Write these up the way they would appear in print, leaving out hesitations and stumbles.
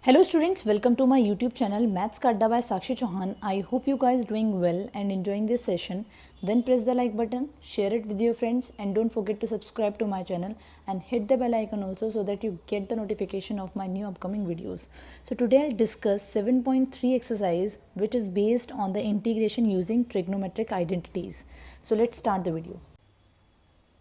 Hello students, welcome to my YouTube channel Maths का अड्डा by Sakshi Chauhan. I hope you guys doing well and enjoying this session. Then press the like button, share it with your friends and don't forget to subscribe to my channel and hit the bell icon also so that you get the notification of my new upcoming videos. So today I'll discuss 7.3 exercise which is based on the integration using trigonometric identities. So let's start the video.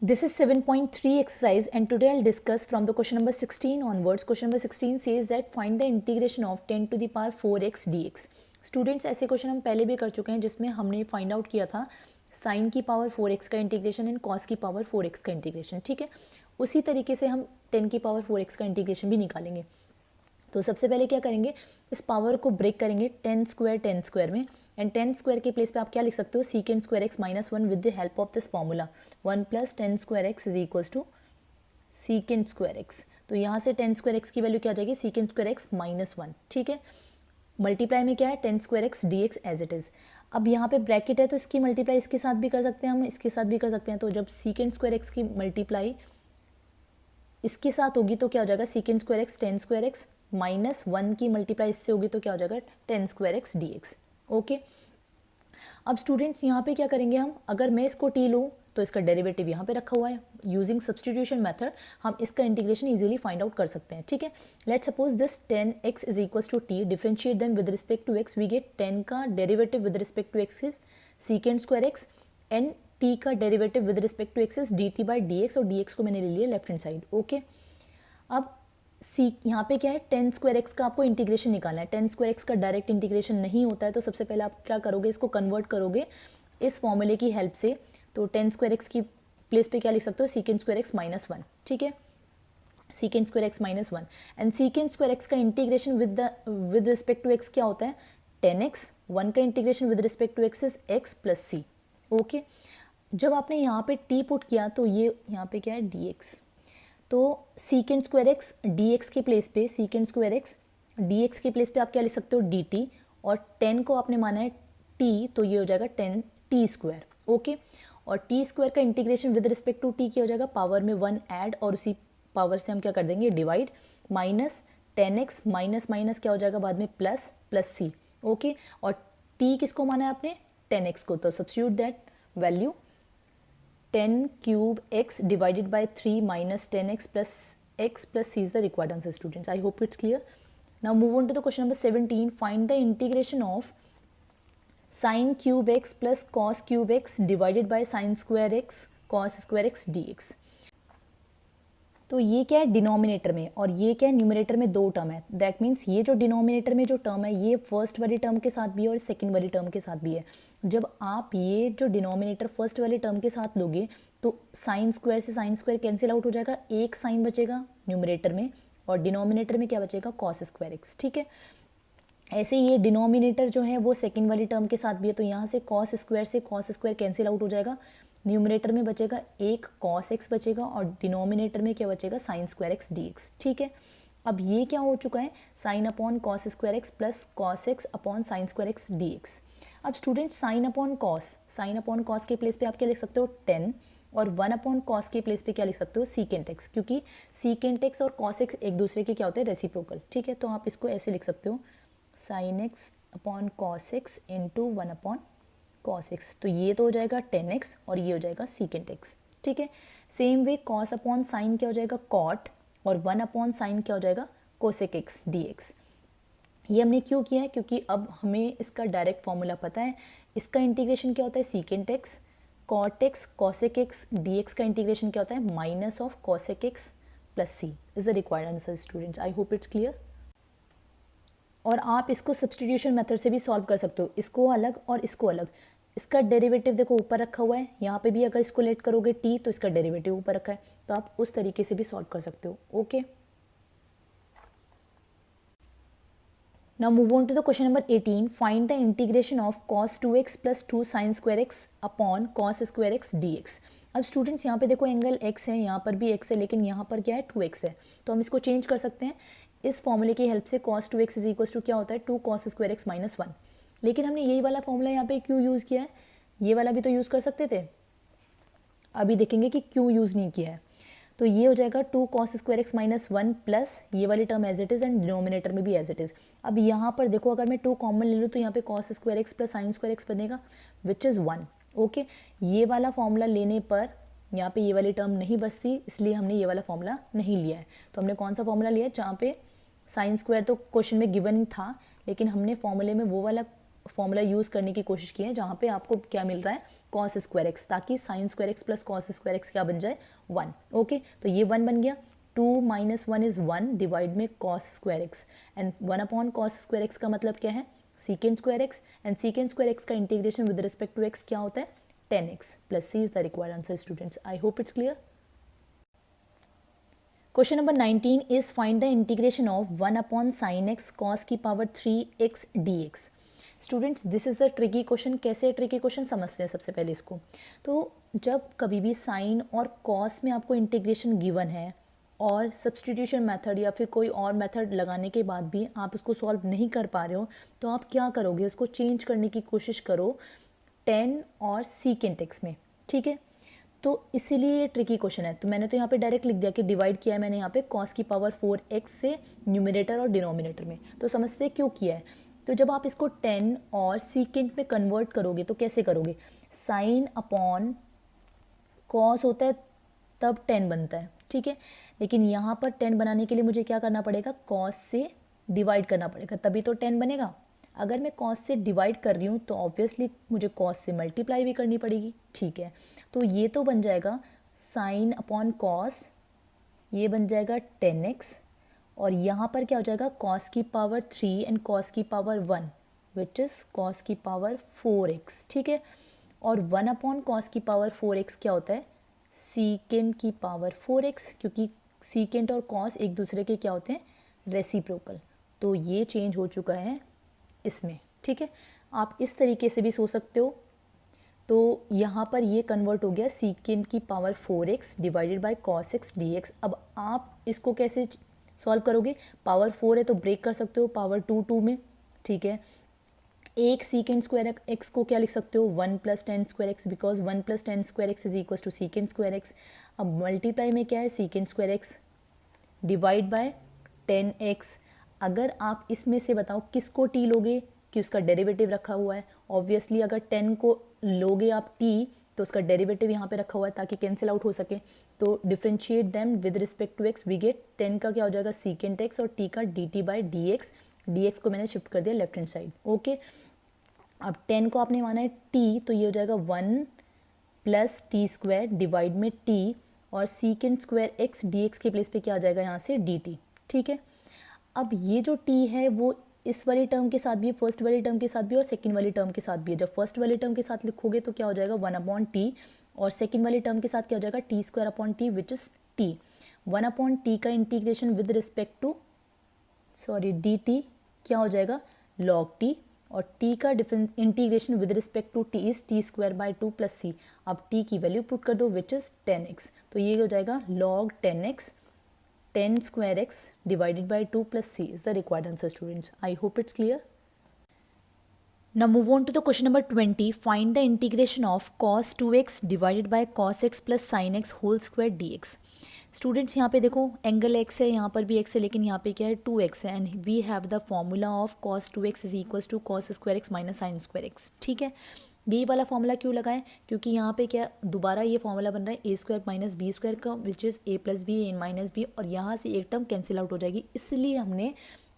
This is 7.3 exercise and today I'll discuss from the question number 16 onwards. Question number 16 says that find the integration of 10 to the power 4x dx. Students ऐसे question हम पहले भी कर चुके हैं जिसमें हमने find out किया था साइन की पावर 4x का इंटीग्रेशन एंड कॉस की पावर 4x का इंटीग्रेशन. ठीक है, उसी तरीके से हम 10 की पावर 4x का इंटीग्रेशन भी निकालेंगे. तो सबसे पहले क्या करेंगे, इस पावर को ब्रेक करेंगे 10 स्क्वायर में एंड 10 स्क्वायर के प्लेस पे आप क्या लिख सकते हो, sec square x minus 1 with the help of this formula 1 plus 10 square x is equals to sec square x. तो यहाँ से 10 स्क्वायर एक्स की वैल्यू क्या आ जाएगी, सीकेंड स्क्वायर एक्स माइनस 1. ठीक है, मल्टीप्लाई में क्या है 10 square x d x as it is. अब यहाँ पे ब्रैकेट है तो इसकी मल्टीप्लाई इसके साथ भी कर सकते हैं, हम इसके साथ भी कर सकते हैं. तो जब सीकेंड स्क्वायर एक्स की मल्टीप्लाई इसके साथ होगी तो क्या हो जाएगा, सीकेंड square x 10 square x minus 1 की मल्टीप्लाई इससे होगी तो क्या हो जाएगा 10 square x d x. Okay, अब स्टूडेंट्स यहाँ पे क्या करेंगे हम, अगर मैं इसको टी लूँ तो इसका डेरिवेटिव यहाँ पे रखा हुआ है. यूजिंग सब्सटीट्यूशन मेथड हम इसका इंटीग्रेशन इजीली फाइंड आउट कर सकते हैं. ठीक है, let's suppose this 10x is equals to t, differentiate them with respect to x, we get 10 का derivative with respect to x is sec square x and t का derivative with respect to x is dt by dx और dx को मैंने ले लिया left hand side. Okay, अब सी यहाँ पे क्या है 10 स्क्वायर एक्स का आपको इंटीग्रेशन निकालना है. 10 स्क्वायर एक्स का डायरेक्ट इंटीग्रेशन नहीं होता है तो सबसे पहले आप क्या करोगे, इसको कन्वर्ट करोगे इस फॉर्मूले की हेल्प से. तो 10 स्क्वायर एक्स की प्लेस पे क्या लिख सकते हो, सीकेंड स्क्वायर एक्स माइनस 1. ठीक है, secant square x minus 1 and secant square x का integration with respect to x क्या होता है 10x. 1 का integration with respect to x is x plus c. Okay, जब आपने यहाँ पे t पुट किया तो ये यहाँ पे क्या है dx. तो सीकेंड स्क्वायर एक्स डी एक्स के प्लेस पे, सीकेंड स्क्वायर एक्स डी एक्स के प्लेस पे आप क्या लिख सकते हो डी टी, और 10 को आपने माना है टी तो ये हो जाएगा 10 टी स्क्वायर. ओके, और टी स्क्वायर का integration with respect to t क्या हो जाएगा, पावर में 1 ऐड और उसी पावर से हम क्या कर देंगे divide, minus 10x minus minus क्या हो जाएगा बाद में प्लस प्लस सी. ओके, और टी किसको माना है आपने 10x को, तो substitute that value 10 cube x divided by 3 minus 10x plus c is the required answer, students. I hope it's clear. Now move on to the question number 17. Find the integration of sin cube x plus cos cube x divided by sin square x cos square x dx. तो ये क्या है denominator में और ये क्या है numerator में दो टर्म है. दैट मीन्स ये जो डिनोमिनेटर में जो टर्म है ये फर्स्ट वाली टर्म के साथ भी है और सेकंड वाली टर्म के साथ भी है. जब आप ये जो डिनोमिनेटर फर्स्ट वाले टर्म के साथ लोगे तो साइन स्क्वायर से साइन स्क्वायर कैंसिल आउट हो जाएगा, एक साइन बचेगा न्यूमरेटर में और डिनोमिनेटर में क्या बचेगा कॉस स्क्वायर एक्स. ठीक है, ऐसे ये डिनोमिनेटर जो है वो सेकंड वाली टर्म के साथ भी है तो यहाँ से कॉस स्क्वायर कैंसिल आउट हो जाएगा. न्यूमरेटर में बचेगा एक कॉस एक्स बचेगा और डिनोमिनेटर में क्या बचेगा sign square x d x. ठीक है, अब ये क्या हो चुका है sign upon cos square x plus cos x upon sine square x d x. अब स्टूडेंट साइन अपॉन कॉस के प्लेस पे आप क्या लिख सकते हो 10 और 1 अपॉन कॉस के प्लेस पे क्या लिख सकते हो सीकेंट एक्स, क्योंकि सीकेंट एक्स और कॉस एक्स एक दूसरे के क्या होते हैं रेसिप्रोकल. ठीक है, तो आप इसको ऐसे लिख सकते हो sine x upon cos x into 1 upon cos x. तो ये तो हो जाएगा 10x और ये हो जाएगा सीकेंट एक्स. ठीक है, same way cos upon sine क्या हो जाएगा कॉट और 1 अपॉन साइन क्या हो जाएगा कोसेक एक्स डी एक्स. ये हमने क्यों किया है, क्योंकि अब हमें इसका डायरेक्ट फॉर्मूला पता है. इसका इंटीग्रेशन क्या होता है secant x cot x cosec x d x का इंटीग्रेशन क्या होता है minus of cosec x plus c is the required answer. Students I hope it's clear. और आप इसको सब्सटीट्यूशन मेथड से भी सॉल्व कर सकते हो, इसको अलग और इसको अलग. इसका डेरिवेटिव देखो ऊपर रखा हुआ है, यहाँ पे भी अगर इसको लेट करोगे टी तो इसका डेरिवेटिव ऊपर रखा है, तो आप उस तरीके से भी सॉल्व कर सकते हो. Okay, now move on to the question number 18. Find the integration of cos 2x plus 2 sin square x upon cos square x dx. अब स्टूडेंट्स यहाँ पे देखो एंगल x है, यहाँ पर भी x है, लेकिन यहाँ पर क्या है 2x है, तो हम इसको चेंज कर सकते हैं इस फॉर्मूले की हेल्प से. cos 2x is equal to क्या होता है 2 cos स्क्वायर एक्स माइनस 1. लेकिन हमने यही वाला फॉर्मूला यहाँ पे क्यों यूज़ किया है, ये वाला भी तो यूज़ कर सकते थे. अभी देखेंगे कि क्यों यूज़ नहीं किया है. तो ये हो जाएगा 2 cos square x minus 1 plus ये वाली term as it is and denominator में भी एज इट इज़। अब यहाँ पर देखो अगर मैं 2 कॉमन ले लूँ तो यहाँ पे cos square x plus sign square x बनेगा विच इज़ 1। ओके, ये वाला फॉर्मूला लेने पर यहाँ पे ये वाली टर्म नहीं बचती, इसलिए हमने ये वाला फॉर्मूला नहीं लिया है। तो हमने कौन सा फॉर्मूला लिया है, जहाँ पे साइन स्क्वायर तो क्वेश्चन में गिवन ही था, लेकिन हमने फॉर्मूले में वो वाला फॉर्मूला यूज़ करने की कोशिश की है जहाँ पे आपको क्या मिल रहा है, कॉस स्क्वायर एक्स, ताकि sign square x plus cos square x क्या बन जाए, 1। ओके, तो ये 1 बन गया। 2 माइनस 1 इज़ 1 डिवाइड में cos square x, and 1 upon cos square x का मतलब क्या है, secant square x, and secant square x का integration with respect to x क्या होता है, 10x plus C is the required answer, students. I hope it's clear. Question number 19 is find the integration of 1 upon sin x cos की power 3x dx. Students, this is the tricky question. कैसे tricky question समझते हैं सबसे पहले इसको। तो जब कभी भी sin और cos में आपको इंटीग्रेशन गिवन है और सब्सटीट्यूशन मेथड या फिर कोई और मेथड लगाने के बाद भी आप उसको सॉल्व नहीं कर पा रहे हो, तो आप क्या करोगे, उसको चेंज करने की कोशिश करो tan और सीकेंट एक्स में, ठीक है। तो इसीलिए ये ट्रिकी क्वेश्चन है। तो मैंने तो यहाँ पे डायरेक्ट लिख दिया कि डिवाइड किया है मैंने यहाँ पे cos की पावर 4x से न्यूमरेटर और डिनोमिनेटर में। तो समझते हैं क्यों किया है। तो जब आप इसको tan और सीकेंट में कन्वर्ट करोगे तो कैसे करोगे, साइन अपॉन cos होता है तब tan बनता है, ठीक है। लेकिन यहाँ पर tan बनाने के लिए मुझे क्या करना पड़ेगा, cos से डिवाइड करना पड़ेगा, तभी तो tan बनेगा। अगर मैं cos से डिवाइड कर रही हूँ तो ऑब्वियसली मुझे cos से मल्टीप्लाई भी करनी पड़ेगी, ठीक है। तो ये तो बन जाएगा साइन अपॉन cos, ये बन जाएगा 10x, और यहाँ पर क्या हो जाएगा cos की पावर 3 एंड cos की पावर 1 विच इज़ cos की पावर 4x, ठीक है। और 1 अपॉन cos की पावर 4x क्या होता है, सीकेंट की पावर 4x, क्योंकि सीकेंट और cos एक दूसरे के क्या होते हैं, रेसिप्रोकल। तो ये चेंज हो चुका है इसमें, ठीक है। आप इस तरीके से भी सोच सकते हो। तो यहाँ पर ये कन्वर्ट हो गया सीकेंट की power 4x divided by cos x dx। अब आप इसको कैसे सॉल्व करोगे, पावर 4 है तो ब्रेक कर सकते हो पावर 2 में, ठीक है। एक सीकेंट स्क्वायर एक्स को क्या लिख सकते हो, 1 plus tan square x, because 1 plus tan square x is equal to secant square x. अब मल्टीप्लाई में क्या है, secant square x divide by 10x। अगर आप इसमें से बताओ किसको t लोगे, कि उसका डेरिवेटिव रखा हुआ है। ऑब्वियसली अगर 10 को लोगे आप t तो उसका डेरिवेटिव यहाँ पे रखा हुआ है ताकि कैंसिल आउट हो सके। तो differentiate them with respect to x, we get 10 का क्या हो जाएगा सीकेंट x और t का dt बाई dx। dx को मैंने शिफ्ट कर दिया लेफ्ट हैंड साइड, ओके। अब 10 को आपने माना है t, तो ये हो जाएगा 1 प्लस टी स्क्वायर डिवाइड में t, और सीकेंट स्क्वायर x dx के प्लेस पे क्या आ जाएगा यहाँ से dt, ठीक है। अब ये जो t है वो इस वाली टर्म के साथ भी है, फर्स्ट वाली टर्म के साथ भी और सेकंड वाली टर्म के साथ भी है। जब फर्स्ट वाली टर्म के साथ लिखोगे तो क्या हो जाएगा 1 अपॉन टी, और सेकंड वाली टर्म के साथ क्या हो जाएगा t square upon t which is t. 1 upon t का integration with respect to d t क्या हो जाएगा लॉग टी, और t का difference integration with respect to t is t square by 2 plus c. अब t की value put कर दो विच इज़ 10x, तो ये हो जाएगा log 10x 10 square x divided by 2 plus c is the required answer, students. I hope it's clear. Now move on to the question number 20. Find the integration of cos 2x divided by cos x plus sin x whole square dx. Students यहाँ पे देखो angle x है, यहाँ पर भी x है, लेकिन यहाँ पे क्या है 2x है, and we have the formula of cos 2x is equals to cos square x minus sine square x, ठीक है। ये वाला फॉर्मूला क्यों लगाएं, क्योंकि यहाँ पे क्या दोबारा ये फॉर्मूला बन रहा है a square minus b square का which is a plus b and minus b, और यहाँ से एक टर्म कैंसिल आउट हो जाएगी, इसलिए हमने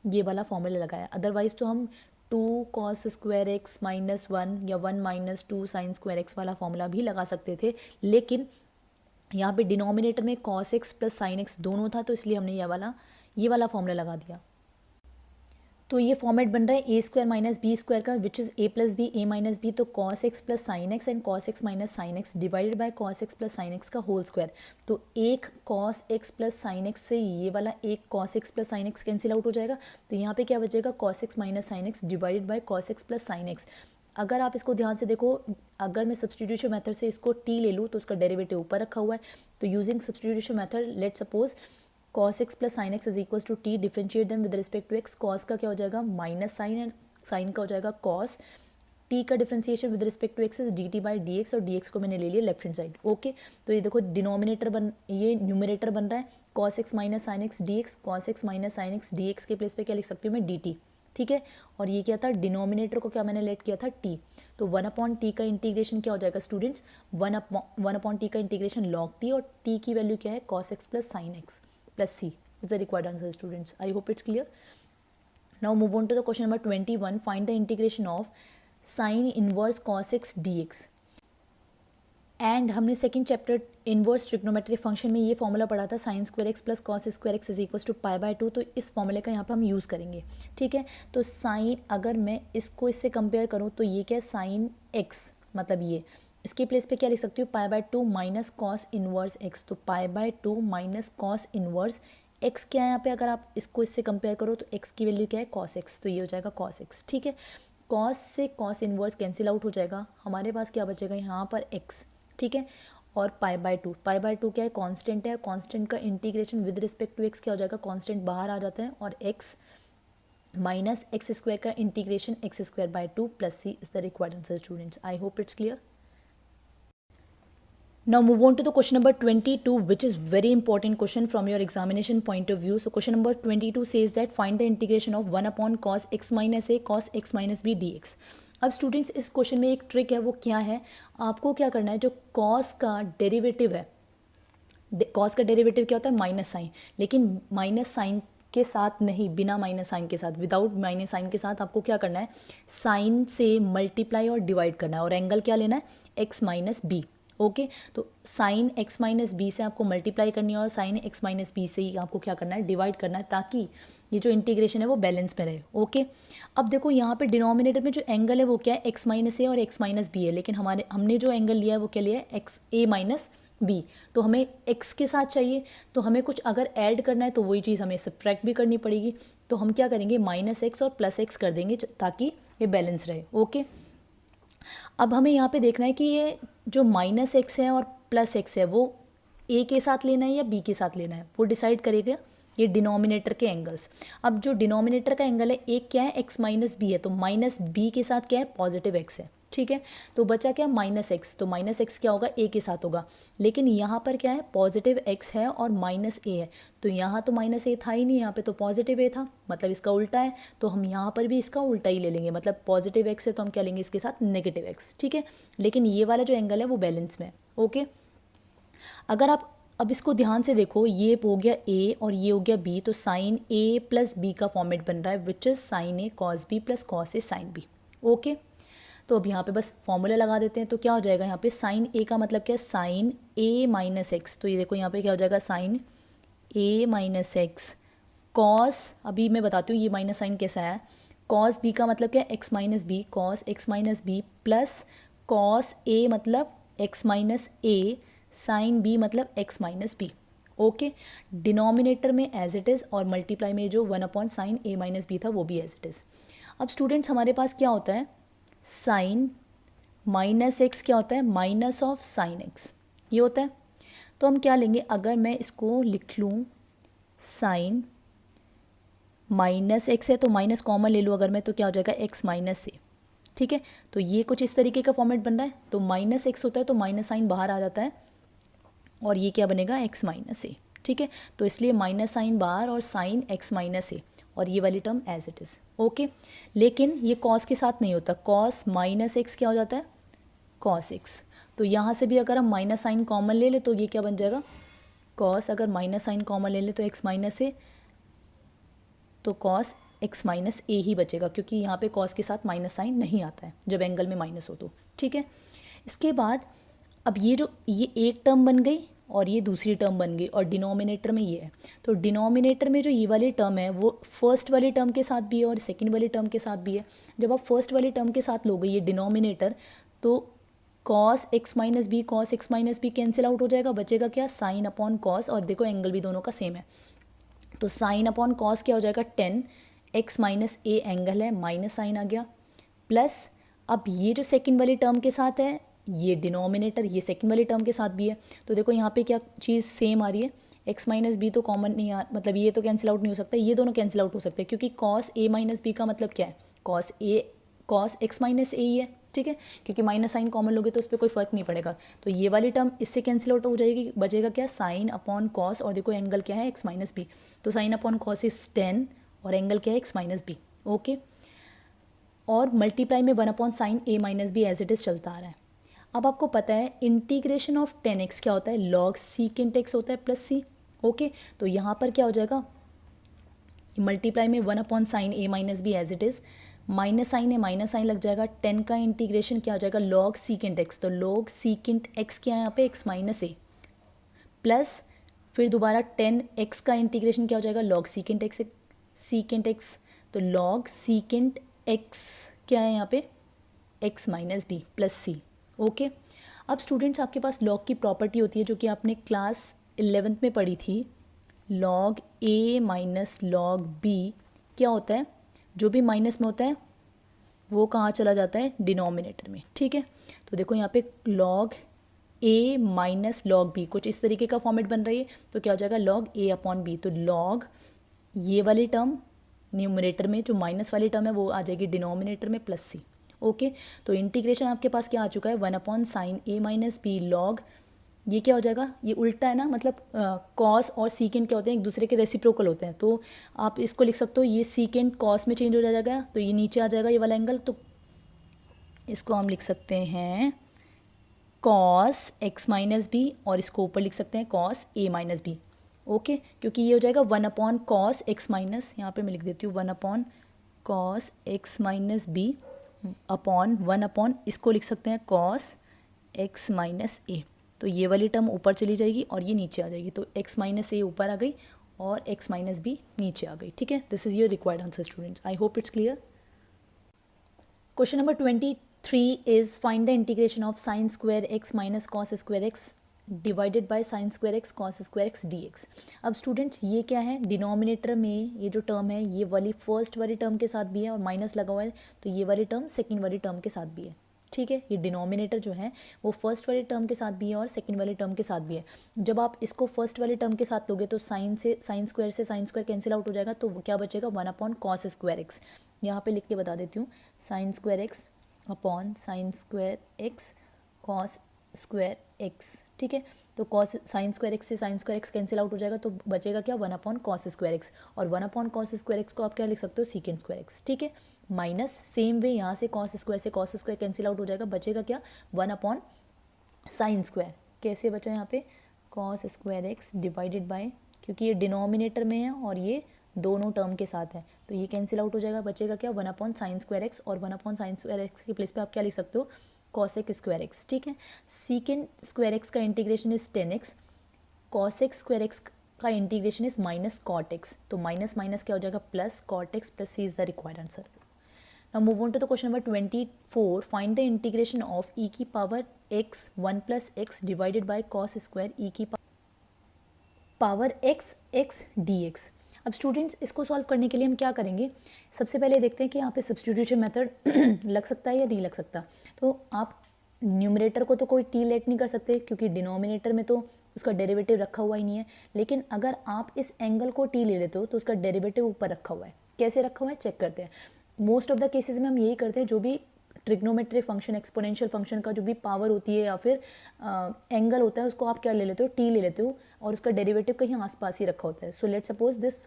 ये वाला फॉर्मूला लगाया। अदरवाइज तो हम 2 cos स्क्वायर एक्स माइनस 1 या 1 माइनस 2 साइन स्क्वायर एक्स वाला फॉर्मूला भी लगा सकते थे, लेकिन यहाँ पे डिनोमिनेटर में cos x plus sine x दोनों था, तो इसलिए हमने ये वाला फॉर्मूला लगा दिया। तो ये फॉर्मेट बन रहा है a square minus b square का which is a plus b a minus b, तो cos x plus sine x and cos x minus sine x divided by cos x plus sine x का whole square. तो एक cos x plus sine x से ये वाला एक cos x plus sine x cancel out हो जाएगा, तो यहाँ पे क्या बचेगा cos x minus sine x divided by cos x plus sine x. अगर आप इसको ध्यान से देखो, अगर मैं सब्सटीट्यूशन मेथड से इसको t ले लूँ तो उसका डेरिवेटिव ऊपर रखा हुआ है। तो using substitution method let suppose cos x plus sine x is equals to t, differentiate them with respect to x। cos का क्या हो जाएगा माइनस साइन, एंड साइन का हो जाएगा cos, t का differentiation with respect to x is dt by dx और dx को मैंने ले लिया लेफ्ट हैंड साइड। ओके, तो ये देखो डिनोमिनेटर ये न्यूमरेटर बन रहा है cos x minus sine x d x, cos x minus sine x d x के प्लेस पे क्या लिख सकती हूँ मैं dt। ठीक है, और ये क्या था, डिनोमिनेटर को क्या मैंने लेट किया था t, तो 1/t का इंटीग्रेशन क्या हो जाएगा स्टूडेंट्स, 1/t का इंटीग्रेशन log t, और t की वैल्यू क्या है cos x plus sine x plus c is the required answer students. I hope it's clear. Now move on to the question number 21, find the integration of sine inverse cos x dx। And हमने second chapter inverse trigonometric function में ये formula पढ़ा था sine square x plus cos square x is equals to pi by 2, तो इस फॉर्मूले का यहाँ पे हम यूज़ करेंगे। ठीक है, तो साइन, अगर मैं इसको इससे कंपेयर करूँ तो ये क्या है साइन एक्स, मतलब ये इसके प्लेस पे क्या लिख सकती हूँ pi by 2 minus cos inverse x, तो pi by 2 minus cos inverse x क्या है यहाँ पे, अगर आप इसको इससे कंपेयर करो तो एक्स की वैल्यू क्या है कॉस एक्स, तो ये हो जाएगा कॉस एक्स। ठीक है, कॉस से कॉस इनवर्स कैंसिल आउट हो जाएगा, हमारे पास क्या बचेगा यहाँ पर एक्स। ठीक है, और पाई बाय 2 क्या है कांस्टेंट है, कांस्टेंट का integration with respect to x क्या हो जाएगा, कांस्टेंट बाहर आ जाता है, और एक्स माइनस एक्स स्क्वायर का integration x square by 2 plus c is the required answer students. I hope it's clear. Now move on to the question number 22, which is very important question from your examination point of view. So question number 22 says that find the integration of 1 upon cos x minus a cos x minus b dx। अब students इस question में एक trick है, वो क्या है, आपको क्या करना है, जो cos का डेरिवेटिव है, cos का डेरिवेटिव क्या होता है माइनस साइन, लेकिन माइनस साइन के साथ नहीं, बिना माइनस साइन के साथ, विदाउट माइनस साइन के साथ आपको क्या करना है, साइन से मल्टीप्लाई और डिवाइड करना है, और एंगल क्या लेना है एक्स माइनस बी। ओके, तो साइन एक्स माइनस बी से आपको मल्टीप्लाई करनी है और साइन एक्स माइनस बी से ही आपको क्या करना है डिवाइड करना है, ताकि ये जो इंटीग्रेशन है वो बैलेंस में रहे। ओके, अब देखो यहाँ पे डिनोमिनेटर में जो एंगल है वो क्या है एक्स माइनस ए और एक्स माइनस बी है, लेकिन हमने जो एंगल लिया है वो क्या लिया है एक्स ए माइनस बी, तो हमें x के साथ चाहिए, तो हमें कुछ अगर ऐड करना है तो वही चीज़ हमें सब्ट्रैक्ट भी करनी पड़ेगी, तो हम क्या करेंगे माइनस एक्स और प्लस एक्स कर देंगे ताकि ये बैलेंस रहे। ओके, अब हमें यहाँ पे देखना है कि ये जो माइनस एक्स है और प्लस एक्स है वो ए के साथ लेना है या बी के साथ लेना है, वो डिसाइड करेगा ये डिनोमिनेटर के एंगल्स। अब जो डिनोमिनेटर का एंगल है एक क्या है एक्स माइनस बी है, तो माइनस बी के साथ क्या है पॉजिटिव एक्स है। ठीक है, तो बचा क्या माइनस एक्स, तो माइनस एक्स क्या होगा ए के साथ होगा, लेकिन यहाँ पर क्या है पॉजिटिव एक्स है और माइनस ए है, तो यहाँ तो माइनस ए था ही नहीं, यहाँ पे तो पॉजिटिव ए था, मतलब इसका उल्टा है, तो हम यहाँ पर भी इसका उल्टा ही ले लेंगे, मतलब पॉजिटिव एक्स है तो हम क्या लेंगे इसके साथ नेगेटिव एक्स। ठीक है, लेकिन ये वाला जो एंगल है वो बैलेंस में है। ओके, अगर आप अब इसको ध्यान से देखो, ये हो गया ए और ये हो गया बी, तो साइन ए प्लस बी का फॉर्मेट बन रहा है which is sine a cos b plus cos a sine b. Okay, तो अब यहाँ पे बस फॉर्मूला लगा देते हैं, तो क्या हो जाएगा यहाँ पे साइन ए का मतलब क्या है साइन ए माइनस एक्स, तो ये देखो यहाँ पे क्या हो जाएगा sign a minus x cos, अभी मैं बताती हूँ ये माइनस साइन कैसा है, कॉस बी का मतलब क्या है x minus b, cos x minus b plus cos a मतलब x minus a, sine b मतलब x minus b. Okay, denominator में एज इट इज़ और मल्टीप्लाई में जो 1 upon sine a minus b था वो भी एज इट इज़। अब स्टूडेंट्स हमारे पास क्या होता है साइन माइनस एक्स क्या होता है माइनस ऑफ साइन एक्स, ये होता है, तो हम क्या लेंगे, अगर मैं इसको लिख लूँ साइन माइनस एक्स है तो माइनस कॉमन ले लूँ अगर मैं, तो क्या हो जाएगा एक्स माइनस ए। ठीक है, तो ये कुछ इस तरीके का फॉर्मेट बन रहा है, तो माइनस एक्स होता है तो माइनस साइन बाहर आ जाता है और ये क्या बनेगा एक्स माइनस ए। ठीक है, तो इसलिए माइनस साइन बाहर और साइन एक्स माइनस ए, और ये वाली term as it is. Okay, लेकिन ये कॉस के साथ नहीं होता, कॉस माइनस एक्स क्या हो जाता है कॉस एक्स, तो यहाँ से भी अगर हम माइनस साइन कॉमन ले ले तो ये क्या बन जाएगा कॉस, अगर माइनस साइन कॉमन ले ले तो एक्स माइनस ए, तो कॉस एक्स माइनस ए ही बचेगा, क्योंकि यहाँ पे कॉस के साथ माइनस साइन नहीं आता है जब एंगल में माइनस हो तो। ठीक है, इसके बाद अब ये एक टर्म बन गई और ये दूसरी टर्म बन गई, और डिनोमिनेटर में ये है, तो डिनोमिनेटर में जो ये वाली टर्म है वो फर्स्ट वाली टर्म के साथ भी है और सेकंड वाली टर्म के साथ भी है। जब आप फर्स्ट वाली टर्म के साथ लोगे ये डिनोमिनेटर, तो cos x minus b cancel out हो जाएगा, बचेगा क्या साइन अपॉन कॉस, और देखो एंगल भी दोनों का सेम है, तो साइन अपॉन कॉस क्या हो जाएगा 10, एक्स माइनस ए एंगल है माइनस साइन आ गया, प्लस अब ये जो सेकंड वाली टर्म के साथ है ये डिनोमिनेटर ये सेकंड वाली टर्म के साथ भी है, तो देखो यहाँ पे क्या चीज़ सेम आ रही है, एक्स माइनस बी तो कॉमन नहीं आ, मतलब ये तो कैंसिल आउट नहीं हो सकता, ये दोनों कैंसिल आउट हो सकते हैं, क्योंकि कॉस ए माइनस बी का मतलब क्या है कॉस एक्स माइनस ए ही है, ठीक है, क्योंकि माइनस साइन कॉमन लोगे तो उस पर कोई फर्क नहीं पड़ेगा। तो ये वाली टर्म इससे कैंसिल आउट हो जाएगी, बचेगा क्या, साइन अपॉन कॉस, और देखो एंगल क्या है, एक्स माइनस बी, तो साइन अपॉन कॉस इज 10 और एंगल क्या है, एक्स माइनस बी। ओके, और मल्टीप्लाई में 1/sin a minus b as it is चलता आ रहा है। अब आपको पता है इंटीग्रेशन ऑफ 10x क्या होता है, लॉग सीकेंट x होता है प्लस सी। ओके, तो यहाँ पर क्या हो जाएगा, मल्टीप्लाई में 1/sin a minus b as it is, minus sine है, माइनस साइन लग जाएगा, 10 का इंटीग्रेशन क्या हो जाएगा, लॉग सीकेंट x, तो लॉग सीकेंट x क्या है यहाँ पे, x माइनस ए, प्लस फिर दोबारा 10x का इंटीग्रेशन क्या हो जाएगा, log secant x, secant x, तो लॉग सीकेंट x क्या है यहाँ पे, x minus b plus c. Okay, अब स्टूडेंट्स आपके पास लॉग की प्रॉपर्टी होती है जो कि आपने क्लास 11th में पढ़ी थी, log a minus log b क्या होता है, जो भी माइनस में होता है वो कहाँ चला जाता है, डिनोमिनेटर में। ठीक है, तो देखो यहाँ पे log a minus log b कुछ इस तरीके का फॉर्मेट बन रही है, तो क्या हो जाएगा, लॉग a अपॉन b, तो लॉग ये वाली टर्म न्यूमरेटर में, जो माइनस वाली टर्म है वो आ जाएगी डिनोमिनेटर में प्लस सी। ओके, तो इंटीग्रेशन आपके पास क्या आ चुका है, 1/sin a minus B log, ये क्या हो जाएगा, ये उल्टा है ना, मतलब कॉस और सीकेंट क्या होते हैं, एक दूसरे के रेसिप्रोकल होते हैं, तो आप इसको लिख सकते हो, ये सीकेंट कॉस में चेंज हो जाएगा, तो ये नीचे आ जाएगा ये वाला एंगल, तो इसको हम लिख सकते हैं कॉस x माइनस बी, और इसको ऊपर लिख सकते हैं cos a minus b. Okay, क्योंकि ये हो जाएगा 1/cos x माइनस, यहाँ पे मैं लिख देती हूँ 1/cos x minus B upon 1/ इसको लिख सकते हैं कॉस x माइनस ए, तो ये वाली टर्म ऊपर चली जाएगी और ये नीचे आ जाएगी, तो x माइनस ए ऊपर आ गई और x माइनस बी नीचे आ गई। ठीक है, this is your required answer students, I hope it's clear. Question number 23 is find the integration of sin square x minus cos square x divided by sine square x cos square x d x. अब students ये क्या है, denominator में ये जो term है ये वाली फर्स्ट वाली टर्म के साथ भी है और माइनस लगा हुआ है, तो ये वाली टर्म सेकंड वाली टर्म के साथ भी है। ठीक है, ये डिनोमिनेटर जो है वो फर्स्ट वाली टर्म के साथ भी है और सेकंड वाली टर्म के साथ भी है। जब आप इसको फर्स्ट वाली टर्म के साथ लोगे तो साइन स्क्वायर से साइन स्क्वायर कैंसिल आउट हो जाएगा, तो क्या बचेगा, 1/cos स्क्वायर एक्स। यहाँ पे लिख के बता देती हूँ, sign square x upon sine square x cos square x. ठीक है, तो कॉस साइन स्क्वायर एक्स से sign square x cancel out हो जाएगा, तो बचेगा क्या, 1/cos स्क्वायर एक्स, और 1/cos स्क्वायर एक्स को आप क्या लिख सकते हो, सीकेंट स्क्वायर एक्स। ठीक है, माइनस सेम वे यहाँ से कॉस स्क्वायर कैंसिल आउट हो जाएगा, बचेगा क्या, 1/sin स्क्वायर। कैसे बचा यहाँ पे, cos square x divided bye, क्योंकि ये डिनोमिनेटर में है और ये दोनों टर्म के साथ है, तो ये कैंसिल आउट हो जाएगा, बचेगा क्या, 1/sin स्क्वायर एक्स, और 1/sin स्क्वायर एक्स की प्लेस पे आप क्या लिख सकते हो, cosec स्क्वायर एक्स। ठीक है, सीकेंट स्क्वायर एक्स का integration is 10x, cosec square x का integration is minus cot x, तो माइनस माइनस क्या हो जाएगा, plus cot x plus c is the required answer. Now move on to the question number 24, फाइंड the integration ऑफ e की power x 1 + x divided by cos square e की power x dx। अब students इसको solve करने के लिए हम क्या करेंगे, सबसे पहले देखते हैं कि यहाँ पे सब्स्टिट्यूशन मेथड लग सकता है या नहीं लग सकता। तो आप न्यूमरेटर को तो कोई टी लेट नहीं कर सकते क्योंकि डिनोमिनेटर में तो उसका डेरिवेटिव रखा हुआ ही नहीं है, लेकिन अगर आप इस एंगल को टी ले लेते हो तो उसका डेरिवेटिव ऊपर रखा हुआ है। कैसे रखा हुआ है चेक करते हैं। मोस्ट ऑफ द केसेस में हम यही करते हैं, जो भी ट्रिग्नोमेट्रिक फंक्शन, एक्सपोनेंशियल फंक्शन का जो भी पावर होती है या फिर एंगल होता है, उसको आप क्या ले लेते हो, टी ले लेते हो, और उसका डेरिवेटिव कहीं आसपास ही रखा होता है। So let suppose this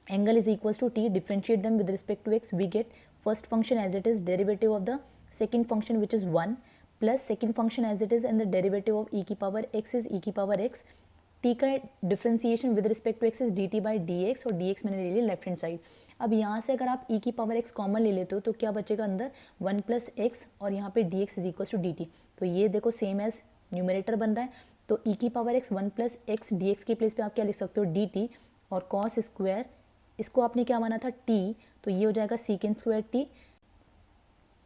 angle is equals to t, differentiate them with respect to x, we get first function as it is, derivative of the second function which is 1 plus second function as it is, and the derivative of e की power x is e की power x। t का differentiation with respect to x is dt by dx, और dx मैंने ले लिया left hand side. अब यहाँ से अगर आप e की पावर x कॉमन ले लेते हो तो क्या बचेगा अंदर, 1 + x, और यहाँ पे dx is equal to dt। तो ये देखो सेम एज न्यूमरेटर बन रहा है, तो e की पावर x 1 + x dx की प्लेस पे आप क्या लिख सकते हो, dt, और cos स्क्वायर इसको आपने क्या माना था, t, तो ये हो जाएगा secant square t,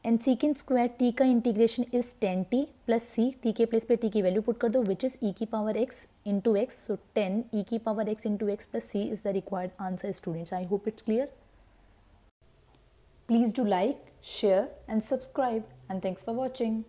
and secant square t का integration is 10t + c, t के प्लेस पे t की वैल्यू पुट कर दो विच इज e की पावर x इंटू एक्स, सो 10 e की power x into x plus c is the required answer students. I hope it's clear. Please do like, share and subscribe, and thanks for watching.